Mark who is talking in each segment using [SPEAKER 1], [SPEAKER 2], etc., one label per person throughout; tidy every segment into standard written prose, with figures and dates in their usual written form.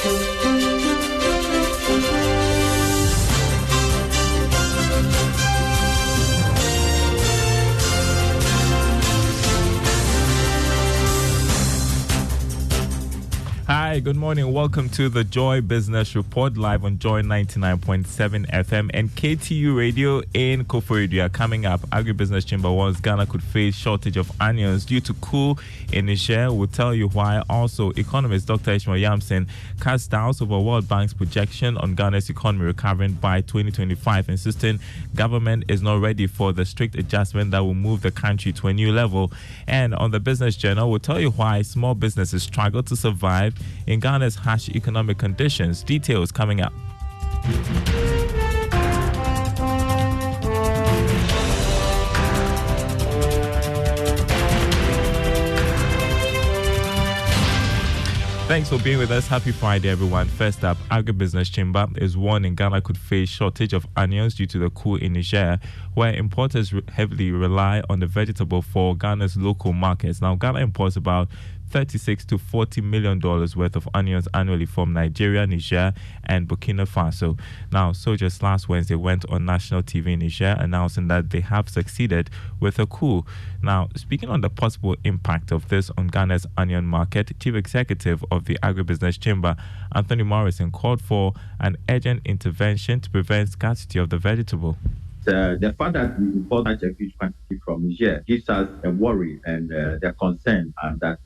[SPEAKER 1] Hi, good morning. Welcome to the Joy Business Report live on Joy 99.7 FM and KTU Radio in Koforidua. Coming up, Agribusiness Chamber warns Ghana could face shortage of onions due to coup in Niger. We'll tell you why. Also, economist Dr. Ishmael Yamson casts doubts over World Bank's projection on Ghana's economy recovering by 2025, insisting government is not ready for the strict adjustment that will move the country to a new level. And on the Business Journal, we'll tell you why small businesses struggle to survive in Ghana's harsh economic conditions. Details coming up. Thanks for being with us. Happy Friday, everyone. First up, Agribusiness Chamber is warning Ghana could face shortage of onions due to the coup in Niger, where importers heavily rely on the vegetable for Ghana's local markets. Now, Ghana imports about $36 to $40 million worth of onions annually from Nigeria, Niger, and Burkina Faso. Now, soldiers last Wednesday went on national TV in Niger announcing that they have succeeded with a coup. Now, speaking on the possible impact of this on Ghana's onion market, Chief Executive of the Agribusiness Chamber, Anthony Morrison, called for an urgent intervention to prevent scarcity of the vegetable.
[SPEAKER 2] The fact that we import such a huge quantity from Niger gives us a worry and the concern that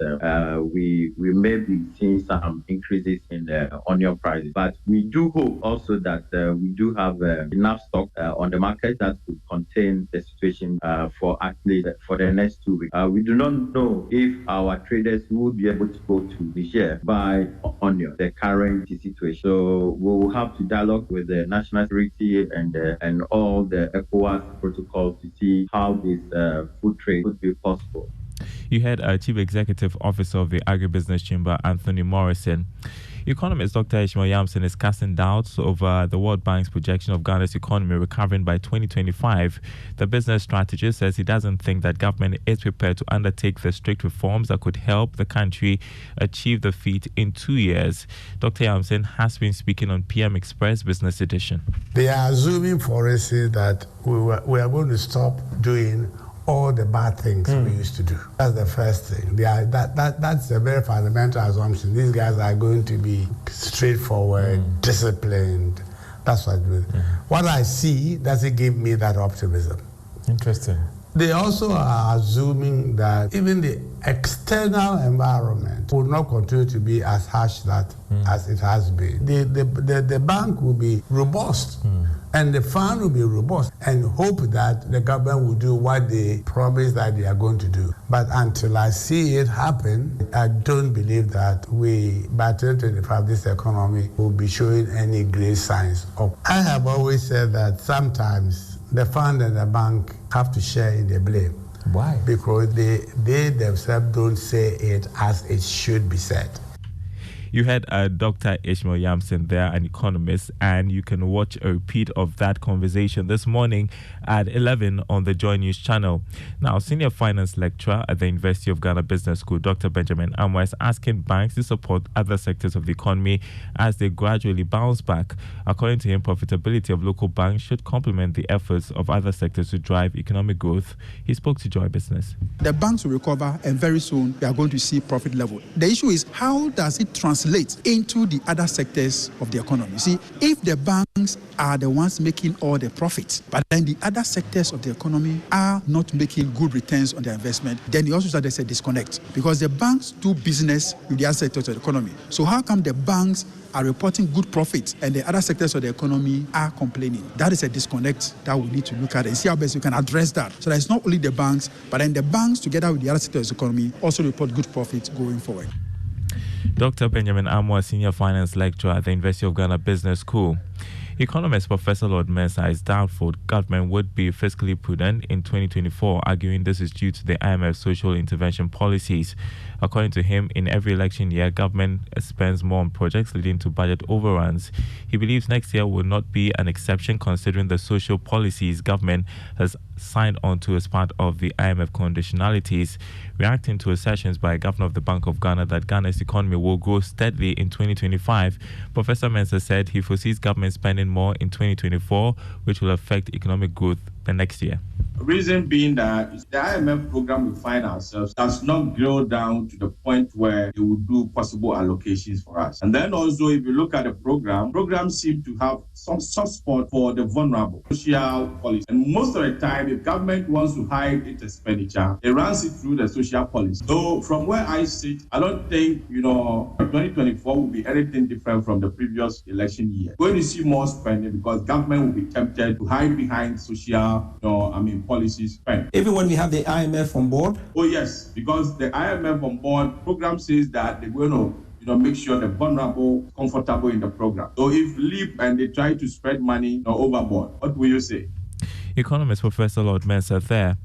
[SPEAKER 2] we may be seeing some increases in the onion prices. But we do hope also that we do have enough stock on the market that could contain the situation for at least for the next 2 weeks. We do not know if our traders will be able to go to Niger buy onion, the current situation. So we will have to dialogue with the national security and all the ECOWAS protocol to see how this food trade could be possible.
[SPEAKER 1] You had Chief Executive Officer of the Agribusiness Chamber, Anthony Morrison. Economist Dr. Ishmael Yamson is casting doubts over the World Bank's projection of Ghana's economy recovering by 2025. The business strategist says he doesn't think that government is prepared to undertake the strict reforms that could help the country achieve the feat in 2 years. Dr. Yamson has been speaking on PM Express Business Edition.
[SPEAKER 3] They are assuming for us that we are going to stop doing all the bad things we used to do. That's the first thing. That's a very fundamental assumption. These guys are going to be straightforward, disciplined. That's what I do. What I see doesn't give me that optimism.
[SPEAKER 1] Interesting.
[SPEAKER 3] They also are assuming that even the external environment will not continue to be as harsh as it has been. The bank will be robust. And the fund will be robust and hope that the government will do what they promise that they are going to do. But until I see it happen, I don't believe that by 2025, this economy will be showing any great signs of. I have always said that sometimes the fund and the bank have to share in the blame.
[SPEAKER 1] Why?
[SPEAKER 3] Because they themselves don't say it as it should be said.
[SPEAKER 1] You had Dr. Ishmael Yamson there, an economist, and you can watch a repeat of that conversation this morning at 11 on the Joy News channel. Now, senior finance lecturer at the University of Ghana Business School, Dr. Benjamin Amwa, is asking banks to support other sectors of the economy as they gradually bounce back. According to him, profitability of local banks should complement the efforts of other sectors to drive economic growth. He spoke to Joy Business.
[SPEAKER 4] The banks will recover, and very soon we are going to see profit level. The issue is, how does it translate into the other sectors of the economy? See, if the banks are the ones making all the profits, but then the other sectors of the economy are not making good returns on their investment, then you also start to say disconnect, because the banks do business with the other sectors of the economy. So how come the banks are reporting good profits and the other sectors of the economy are complaining? That is a disconnect that we need to look at and see how best we can address that. So that it's not only the banks, but then the banks together with the other sectors of the economy also report good profits going forward.
[SPEAKER 1] Dr. Benjamin Amwa, senior finance lecturer at the University of Ghana Business School. Economist Professor Lord Mensah is doubtful government would be fiscally prudent in 2024, arguing this is due to the IMF social intervention policies. According to him, in every election year, government spends more on projects leading to budget overruns. He believes next year will not be an exception, considering the social policies government has signed onto as part of the IMF conditionalities. Reacting to assertions by Governor of the Bank of Ghana that Ghana's economy will grow steadily in 2025, Professor Mensah said he foresees government spending more in 2024, which will affect economic growth the next year.
[SPEAKER 5] Reason being that the IMF program we find ourselves does not grow down to the point where it will do possible allocations for us. And then also, if you look at the programs seem to have some soft spot for the vulnerable, social policy. And most of the time, if government wants to hide its expenditure, it runs it through the social policy. So from where I sit, I don't think, 2024 will be anything different from the previous election year. We're going to see more spending because government will be tempted to hide behind social, policies spent.
[SPEAKER 6] Even when we have the IMF on board?
[SPEAKER 5] Oh, yes, because the IMF on board program says that they're going to make sure the vulnerable comfortable in the program. So if leap and they try to spread money overboard, what will you say?
[SPEAKER 1] Economist Professor Lord Mensah there.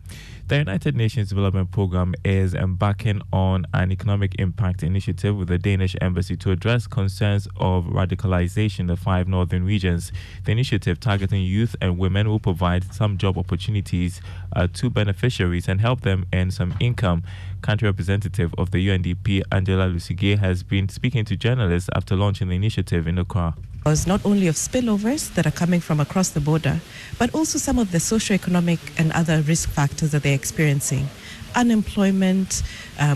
[SPEAKER 1] The United Nations Development Programme is embarking on an economic impact initiative with the Danish Embassy to address concerns of radicalization in the 5 northern regions. The initiative, targeting youth and women, will provide some job opportunities to beneficiaries and help them earn some income. Country representative of the UNDP, Angela Lusige, has been speaking to journalists after launching the initiative in Accra.
[SPEAKER 7] Not only of spillovers that are coming from across the border, but also some of the socioeconomic and other risk factors that they're experiencing. Unemployment,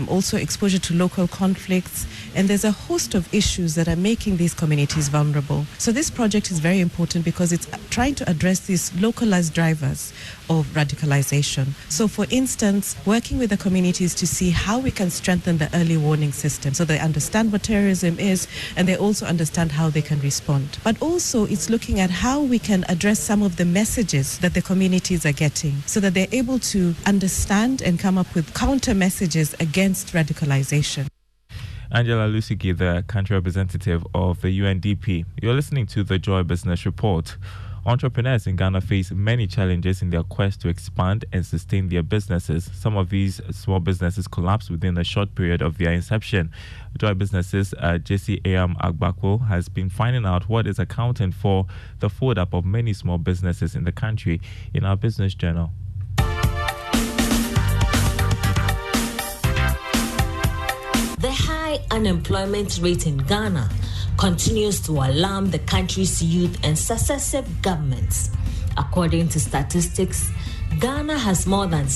[SPEAKER 7] also exposure to local conflicts, and there's a host of issues that are making these communities vulnerable. So this project is very important because it's trying to address these localized drivers of radicalization. So for instance, working with the communities to see how we can strengthen the early warning system so they understand what terrorism is and they also understand how they can respond. But also it's looking at how we can address some of the messages that the communities are getting so that they're able to understand and come up with counter messages against radicalization.
[SPEAKER 1] Angela Lusige, the country representative of the UNDP. You're listening to the Joy Business Report. Entrepreneurs in Ghana face many challenges in their quest to expand and sustain their businesses. Some of these small businesses collapse within a short period of their inception. Joy Business's JC Agbakwo has been finding out what is accounting for the fold up of many small businesses in the country in our business journal.
[SPEAKER 8] The high unemployment rate in Ghana continues to alarm the country's youth and successive governments. According to statistics, Ghana has more than